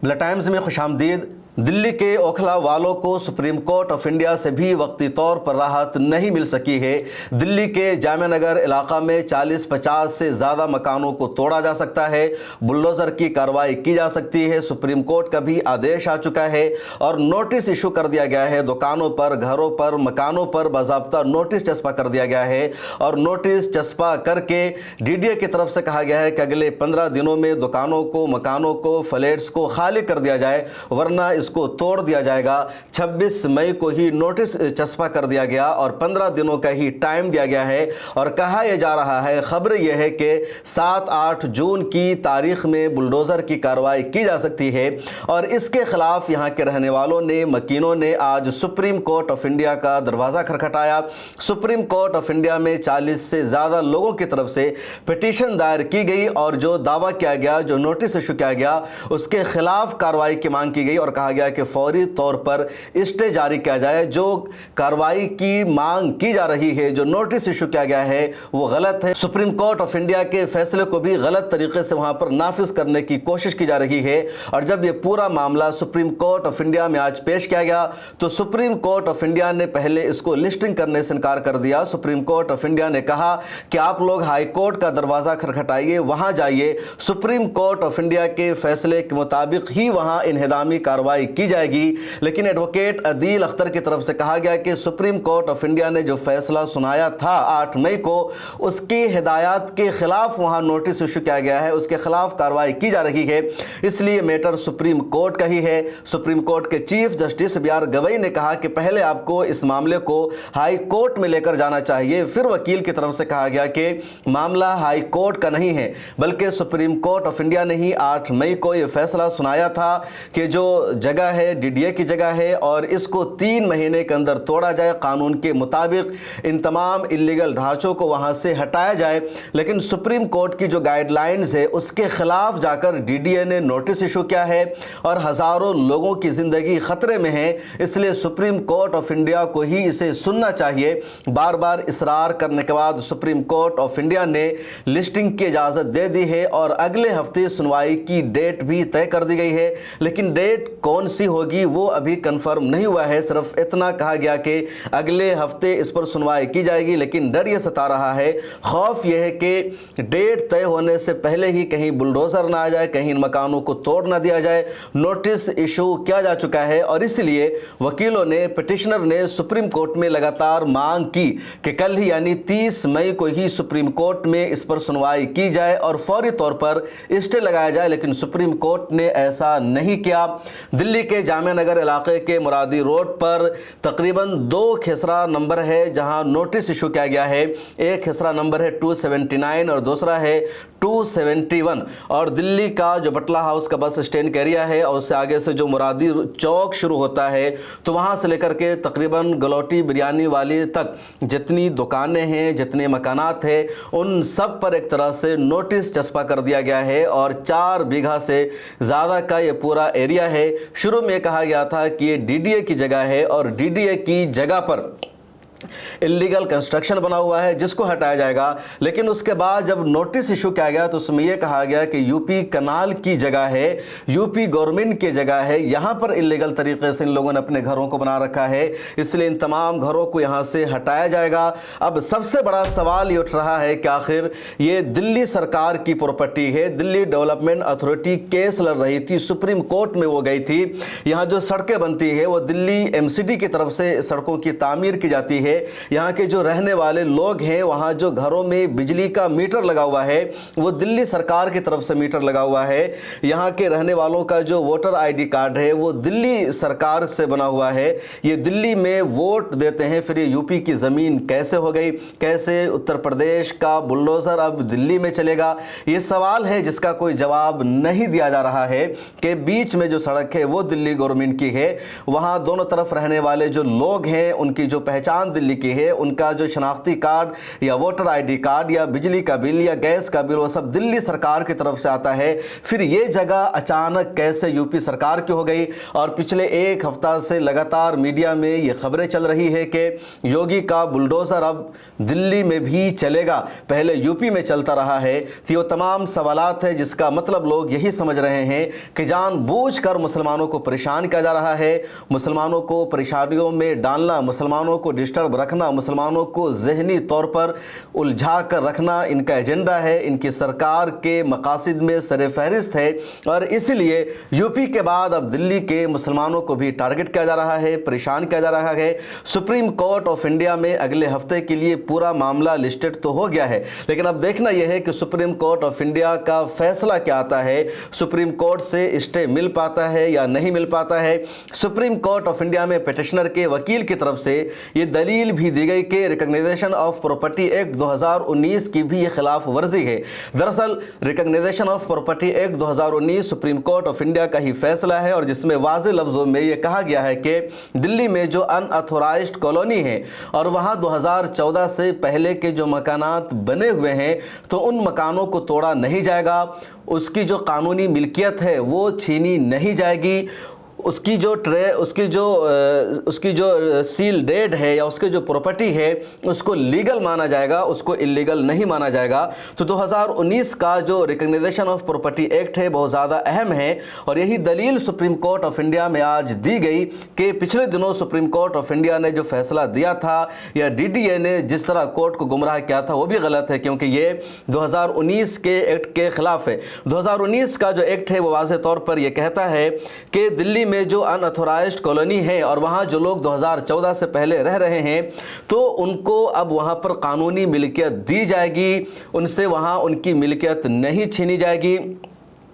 Bulletin times में खुशामदीद। दिल्ली के ओखला वालों को सुप्रीम कोर्ट ऑफ इंडिया से भी वक्ती तौर पर राहत नहीं मिल सकी है। दिल्ली के जामिया नगर इलाका में 40-50 से ज़्यादा मकानों को तोड़ा जा सकता है, बुलडोज़र की कार्रवाई की जा सकती है। सुप्रीम कोर्ट का भी आदेश आ चुका है और नोटिस इशू कर दिया गया है। दुकानों पर, घरों पर, मकानों पर बाज़ाब्ता नोटिस चस्पा कर दिया गया है और नोटिस चस्पा करके डीडीए की तरफ से कहा गया है कि अगले 15 दिनों में दुकानों को, मकानों को, फ्लैट्स को खाली कर दिया जाए, वरना इसको तोड़ दिया जाएगा। 26 मई को ही नोटिस चस्पा कर दिया गया और 15 दिनों का ही टाइम दिया गया है और कहा यह जा रहा है, खबर यह है कि 7-8 जून की तारीख में बुलडोज़र की कार्रवाई की जा सकती है और इसके खिलाफ यहाँ के रहने वालों ने, मकीनों ने आज सुप्रीम कोर्ट ऑफ इंडिया का दरवाज़ा खटखटाया। सुप्रीम कोर्ट ऑफ इंडिया में 40 से ज़्यादा लोगों की तरफ से पिटीशन दायर की गई और जो दावा किया गया, जो नोटिस इशू किया गया, उसके खिलाफ कार्रवाई की मांग की गई और कहा गया कि फौरी तौर पर स्टे जारी किया जाए। जो कार्रवाई की मांग की जा रही है, जो नोटिस इशू किया गया है, वो गलत है। सुप्रीम कोर्ट ऑफ इंडिया के फैसले को भी गलत तरीके से वहां पर नाफिज करने की कोशिश की जा रही है और जब ये पूरा मामला सुप्रीम कोर्ट ऑफ इंडिया में आज पेश किया गया तो सुप्रीम कोर्ट ऑफ इंडिया ने पहले इसको लिस्टिंग करने से इनकार कर दिया। सुप्रीम कोर्ट ऑफ इंडिया ने कहा कि आप लोग हाई कोर्ट का दरवाजा खटखटाइए, वहां जाइए, सुप्रीम कोर्ट ऑफ इंडिया के फैसले के मुताबिक ही वहां इन्हिदामी कार्रवाई की जाएगी। लेकिन एडवोकेट अदील अख्तर की तरफ से कहा गया कि सुप्रीम कोर्ट ऑफ इंडिया ने जो फैसला सुनाया था 8 मई को, उसकी हिदायत के खिलाफ वहां नोटिस इशू किया गया है, उसके खिलाफ कार्रवाई की जा रही है, इसलिए मैटर सुप्रीम कोर्ट का ही है। सुप्रीम कोर्ट के chief justice B R Gavai ने कहा कि पहले आपको इस मामले को हाई कोर्ट में लेकर जाना चाहिए। फिर वकील की तरफ से कहा गया कि मामला हाई कोर्ट का नहीं है, बल्कि सुप्रीम कोर्ट ऑफ इंडिया ने ही 8 मई को यह फैसला सुनाया था कि जो जगह है डीडीए की जगह है और इसको 3 महीने के अंदर तोड़ा जाए, कानून के मुताबिक इन तमाम इलीगल ढांचों को वहां से हटाया जाए। लेकिन सुप्रीम कोर्ट की जो गाइडलाइंस है उसके खिलाफ जाकर डीडीए ने नोटिस इशू किया है और हजारों लोगों की जिंदगी खतरे में है, इसलिए सुप्रीम कोर्ट ऑफ इंडिया को ही इसे सुनना चाहिए। बार बार इसरार करने के बाद सुप्रीम कोर्ट ऑफ इंडिया ने लिस्टिंग की इजाजत दे दी है और अगले हफ्ते सुनवाई की डेट भी तय कर दी गई है, लेकिन डेट कौन सी होगी वो अभी कंफर्म नहीं हुआ है। सिर्फ इतना कहा गया कि अगले हफ्ते इस पर सुनवाई की जाएगी, लेकिन डर ये सता रहा है, खौफ यह है कि डेट तय होने से पहले ही कहीं बुलडोजर ना आ जाए, कहीं इन मकानों को तोड़ ना दिया जाए। नोटिस इशू किया जा चुका है और इसलिए वकीलों ने, पिटिशनर ने सुप्रीम कोर्ट में लगातार मांग की कि कल ही यानी 30 मई को ही सुप्रीम कोर्ट में इस पर सुनवाई की जाए और फौरी तौर पर स्टे लगाया जाए, लेकिन सुप्रीम कोर्ट ने ऐसा नहीं किया। दिल्ली के जामिया नगर इलाके के मुरादी रोड पर तकरीबन 2 खसरा नंबर है जहां नोटिस इशू किया गया है। एक खसरा नंबर है 279 और दूसरा है 271 और दिल्ली का जो बटला हाउस का बस स्टैंड का एरिया है और उससे आगे से जो मुरादी चौक शुरू होता है तो वहां से लेकर के तकरीबन गलौटी बिरयानी वाली तक जितनी दुकानें हैं, जितने मकानात हैं, उन सब पर एक तरह से नोटिस चस्पा कर दिया गया है और 4 बीघा से ज़्यादा का ये पूरा एरिया है। शुरू में कहा गया था कि ये डीडीए की जगह है और डीडीए की जगह पर इलीगल कंस्ट्रक्शन बना हुआ है जिसको हटाया जाएगा, लेकिन उसके बाद जब नोटिस इशू किया गया तो उसमें यह कहा गया कि यूपी कनाल की जगह है, यूपी गवर्नमेंट की जगह है, यहाँ पर इलीगल तरीके से इन लोगों ने अपने घरों को बना रखा है, इसलिए इन तमाम घरों को यहाँ से हटाया जाएगा। अब सबसे बड़ा सवाल ये उठ रहा है कि आखिर ये दिल्ली सरकार की प्रॉपर्टी है, दिल्ली डेवलपमेंट अथॉरिटी केस लड़ रही थी, सुप्रीम कोर्ट में वो गई थी, यहाँ जो सड़कें बनती है वो दिल्ली एमसीडी की तरफ से सड़कों की तामीर की जाती है। यहाँ के जो रहने वाले लोग हैं, वहाँ जो घरों में बिजली का मीटर लगा हुआ है वो दिल्ली सरकार की तरफ से मीटर लगा हुआ है। यहाँ के रहने वालों का जो वोटर आईडी कार्ड है वो दिल्ली सरकार से बना हुआ है। ये दिल्ली में वोट देते हैं, फिर ये यूपी की ज़मीन कैसे हो गई, कैसे उत्तर प्रदेश का बुलडोज़र अब दिल्ली में चलेगा, ये सवाल है जिसका कोई जवाब नहीं दिया जा रहा है। कि बीच में जो सड़क है वो दिल्ली गवर्नमेंट की है, वहाँ दोनों तरफ रहने वाले जो लोग हैं उनकी जो पहचान दिल्ली दिल्ली की है, उनका जो शनाख्ती कार्ड या वोटर आईडी कार्ड या बिजली का बिल या गैस का बिल वो सब दिल्ली सरकार की तरफ से आता है। फिर ये जगह अचानक कैसे यूपी सरकार की हो गई? और पिछले एक हफ्ता से लगातार मीडिया में ये खबरें चल रही है कि योगी का बुलडोज़र अब दिल्ली में भी चलेगा, पहले यूपी में चलता रहा है। तो ये तमाम सवालात है जिसका मतलब लोग यही समझ रहे हैं कि जानबूझकर मुसलमानों को परेशान किया जा रहा है, मुसलमानों को परेशानियों में डालना, मुसलमानों को डिस्टर्ब रखना, मुसलमानों को ज़हनी तौर पर उलझा कर रखना इनका एजेंडा है, इनकी सरकार के मकासद में सर फहरिस्त है। और इसलिए यूपी के बाद अब दिल्ली के मुसलमानों को भी टारगेट किया जा रहा है, परेशान किया जा रहा है। सुप्रीम कोर्ट ऑफ इंडिया में अगले हफ्ते के लिए पूरा मामला लिस्टेड तो हो गया है, लेकिन अब देखना यह है कि सुप्रीम कोर्ट ऑफ इंडिया का फैसला क्या आता है। सुप्रीम कोर्ट से स्टे मिल पाता है या नहीं मिल पाता है। सुप्रीम कोर्ट ऑफ इंडिया में पिटिशनर के वकील की तरफ से ये दलील भी दी गई कि रिकॉग्निजेशन ऑफ प्रॉपर्टी एक्ट 2019 की भी ये खिलाफ वर्जी है। दरअसल recognition of property act 2019 supreme court of India का ही फैसला है और जिसमें वाज़ेह लफ्ज़ों में ये कहा गया है कि दिल्ली में जो अनऑथोराइज्ड कॉलोनी है और वहाँ 2014 से पहले के जो मकानात बने हुए हैं तो उन मकानों को तोड़ा नहीं जाएगा, उसकी जो कानूनी मिल्कियत है वो छीनी नहीं जाएगी, उसकी जो सील डेड है या उसके जो प्रॉपर्टी है उसको लीगल माना जाएगा, उसको इलीगल नहीं माना जाएगा। तो 2019 का जो रिकॉग्निजेशन ऑफ प्रॉपर्टी एक्ट है बहुत ज़्यादा अहम है और यही दलील सुप्रीम कोर्ट ऑफ इंडिया में आज दी गई कि पिछले दिनों सुप्रीम कोर्ट ऑफ इंडिया ने जो फैसला दिया था या DDA ने जिस तरह कोर्ट को गुमराह किया था वो भी गलत है, क्योंकि ये 2019 के एक्ट के खिलाफ है। 2019 का जो एक्ट है वो वाज़ेह तौर पर यह कहता है कि दिल्ली में जो अनऑथोराइज्ड कॉलोनी है और वहाँ जो लोग 2014 से पहले रह रहे हैं तो उनको अब वहाँ पर कानूनी मिल्कियत दी जाएगी, उनसे वहाँ उनकी मिल्कियत नहीं छीनी जाएगी।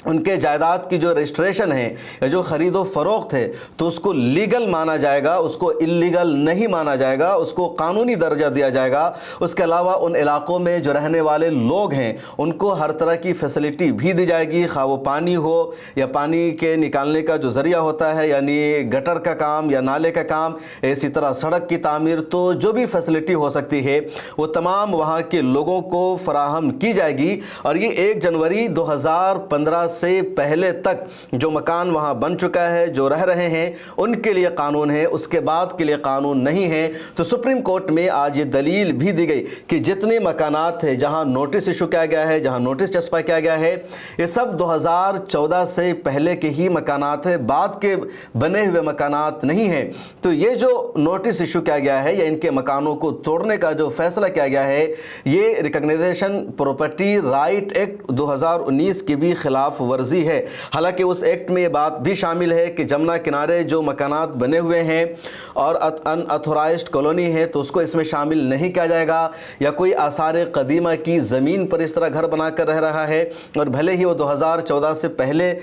उनके जायदाद की जो रजिस्ट्रेशन है या जो ख़रीदो फ़रोख्त है तो उसको लीगल माना जाएगा, उसको इल्लीगल नहीं माना जाएगा, उसको कानूनी दर्जा दिया जाएगा। उसके अलावा उन इलाक़ों में जो रहने वाले लोग हैं उनको हर तरह की फैसिलिटी भी दी जाएगी, खा वो पानी हो या पानी के निकालने का जो ज़रिया होता है यानी गटर का काम या नाले का काम, इसी तरह सड़क की तामीर, तो जो भी फैसिलिटी हो सकती है वो तमाम वहाँ के लोगों को फराहम की जाएगी। और ये 1 जनवरी 2015 से पहले तक जो मकान वहां बन चुका है, जो रह रहे हैं उनके लिए कानून है, उसके बाद के लिए कानून नहीं है। तो सुप्रीम कोर्ट में आज ये दलील भी दी गई कि जितने मकानात हैं जहां नोटिस इशू किया गया है, जहां नोटिस चस्पा किया गया है, ये सब 2014 से पहले के ही मकानात है, बाद के बने हुए मकानात नहीं है। तो ये जो नोटिस इशू किया गया है या इनके मकानों को तोड़ने का जो फैसला किया गया है ये रिकॉग्निजेशन प्रॉपर्टी राइट एक्ट 2019 की भी खिलाफ वर्जी है। हालांकि उस एक्ट में ये बात भी शामिल है कि जमुना किनारे जो मकानात बने हुए हैं और अनऑथोराइज्ड कॉलोनी है तो उसको इसमें शामिल नहीं किया जाएगा, या कोई आसार कदीमा की ज़मीन पर इस तरह घर बनाकर रह रहा है और भले ही वो 2014 से पहले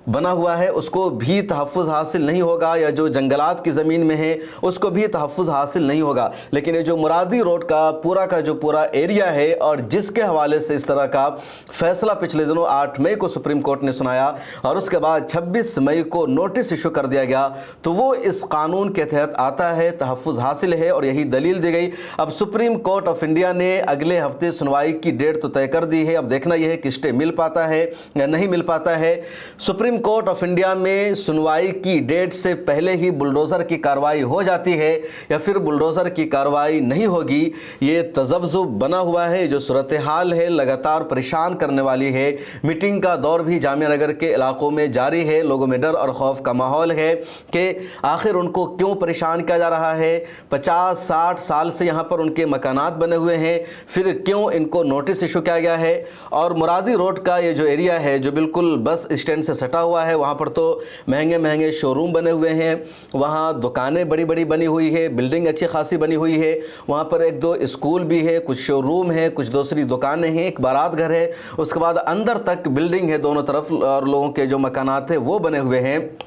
बना हुआ है उसको भी तहफ़्फ़ुज़ हासिल नहीं होगा, या जो जंगलात की ज़मीन में है उसको भी तहफ़्फ़ुज़ हासिल नहीं होगा। लेकिन ये जो मुरादी रोड का जो पूरा एरिया है और जिसके हवाले से इस तरह का फ़ैसला पिछले दिनों 8 मई को सुप्रीम कोर्ट ने सुनाया और उसके बाद 26 मई को नोटिस इशू कर दिया गया, तो वो इस कानून के तहत आता है, तहफ़्फ़ुज़ हासिल है और यही दलील दी गई। अब सुप्रीम कोर्ट ऑफ इंडिया ने अगले हफ्ते सुनवाई की डेट तो तय कर दी है। अब देखना यह है कि स्टे मिल पाता है या नहीं मिल पाता है। सुप्रीम कोर्ट ऑफ इंडिया में सुनवाई की डेट से पहले ही बुलडोज़र की कार्रवाई हो जाती है या फिर बुलडोज़र की कार्रवाई नहीं होगी, ये तज़ब्ज़ुब बना हुआ है। जो सूरत हाल है लगातार परेशान करने वाली है। मीटिंग का दौर भी जामिया नगर के इलाकों में जारी है। लोगों में डर और खौफ का माहौल है कि आखिर उनको क्यों परेशान किया जा रहा है। 50-60 साल से यहाँ पर उनके मकानात बने हुए हैं, फिर क्यों इनको नोटिस इशू किया गया है। और मुरादी रोड का ये जो एरिया है जो बिल्कुल बस स्टैंड से सटा हुआ है, वहाँ पर तो महंगे महंगे शोरूम बने हुए हैं, वहाँ दुकानें बड़ी बड़ी बनी हुई है, बिल्डिंग अच्छी खासी बनी हुई है, वहाँ पर 1-2 स्कूल भी है, कुछ शोरूम है, कुछ दूसरी दुकानें हैं, एक बारात घर है, उसके बाद अंदर तक बिल्डिंग है दोनों तरफ और लोगों के जो मकानात है वो बने हुए हैं।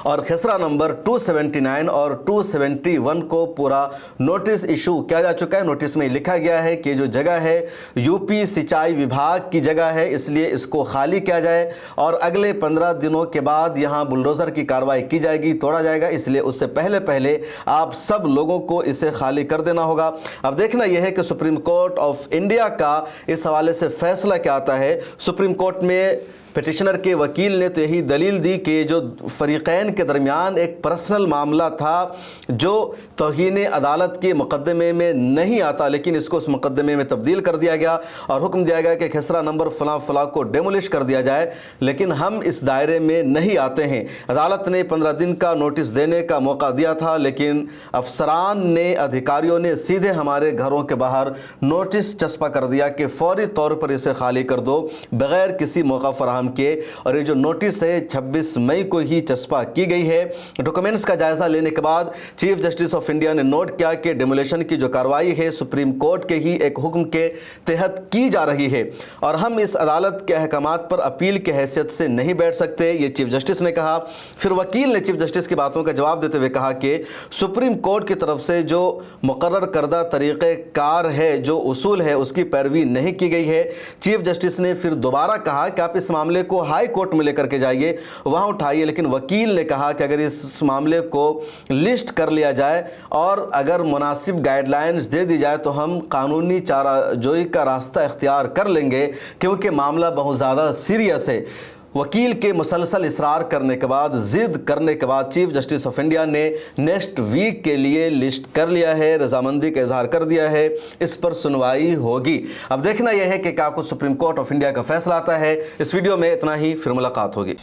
और खसरा नंबर 279 और 271 को पूरा नोटिस इशू किया जा चुका है। नोटिस में लिखा गया है कि जो जगह है यूपी सिंचाई विभाग की जगह है, इसलिए इसको खाली किया जाए और अगले 15 दिनों के बाद यहाँ बुलडोज़र की कार्रवाई की जाएगी, तोड़ा जाएगा, इसलिए उससे पहले पहले आप सब लोगों को इसे खाली कर देना होगा। अब देखना यह है कि सुप्रीम कोर्ट ऑफ इंडिया का इस हवाले से फैसला क्या आता है। सुप्रीम कोर्ट में पिटिशनर के वकील ने तो यही दलील दी कि जो फरीक़ैन के दरमियान एक पर्सनल मामला था जो तौहीन अदालत के मुकदमे में नहीं आता, लेकिन इसको उस मुकदमे में तब्दील कर दिया गया और हुक्म दिया गया कि खसरा नंबर फ़लाँ फ़लाँ को डेमोलिश कर दिया जाए, लेकिन हम इस दायरे में नहीं आते हैं। अदालत ने 15 दिन का नोटिस देने का मौका दिया था, लेकिन अफसरान ने, अधिकारियों ने सीधे हमारे घरों के बाहर नोटिस चस्पा कर दिया कि फौरी तौर पर इसे खाली कर दो बग़ैर किसी मौका फराहम के। और ये जो नोटिस है 26 मई को ही चस्पा की गई है। डॉक्यूमेंट्स का जायजा लेने के बाद चीफ जस्टिस ऑफ इंडिया ने नोट किया कि डेमोलिशन की जो कार्रवाई है सुप्रीम कोर्ट के ही एक हुक्म के तहत की जा रही है और हम इस अदालत के अहकामात पर अपील की हैसियत से नहीं बैठ सकते, ये चीफ जस्टिस ने कहा। फिर वकील ने चीफ जस्टिस की बातों का जवाब देते हुए कहा कि सुप्रीम कोर्ट की तरफ से जो मुकर्रर करदा तरीक़ेकार है, जो उसूल है, उसकी पैरवी नहीं की गई है। चीफ जस्टिस ने फिर दोबारा कहा कि आप इस मामले को हाई कोर्ट में लेकर के जाइए, वहां उठाइए, लेकिन वकील ने कहा कि अगर इस मामले को लिस्ट कर लिया जाए और अगर मुनासिब गाइडलाइंस दे दी जाए तो हम कानूनी चाराजोई का रास्ता इख्तियार कर लेंगे, क्योंकि मामला बहुत ज़्यादा सीरियस है। वकील के मुसलसल इसरार करने के बाद, ज़िद करने के बाद चीफ जस्टिस ऑफ इंडिया ने नेक्स्ट वीक के लिए लिस्ट कर लिया है, रजामंदी का इजहार कर दिया है, इस पर सुनवाई होगी। अब देखना यह है कि क्या कुछ सुप्रीम कोर्ट ऑफ इंडिया का फैसला आता है। इस वीडियो में इतना ही, फिर मुलाकात होगी।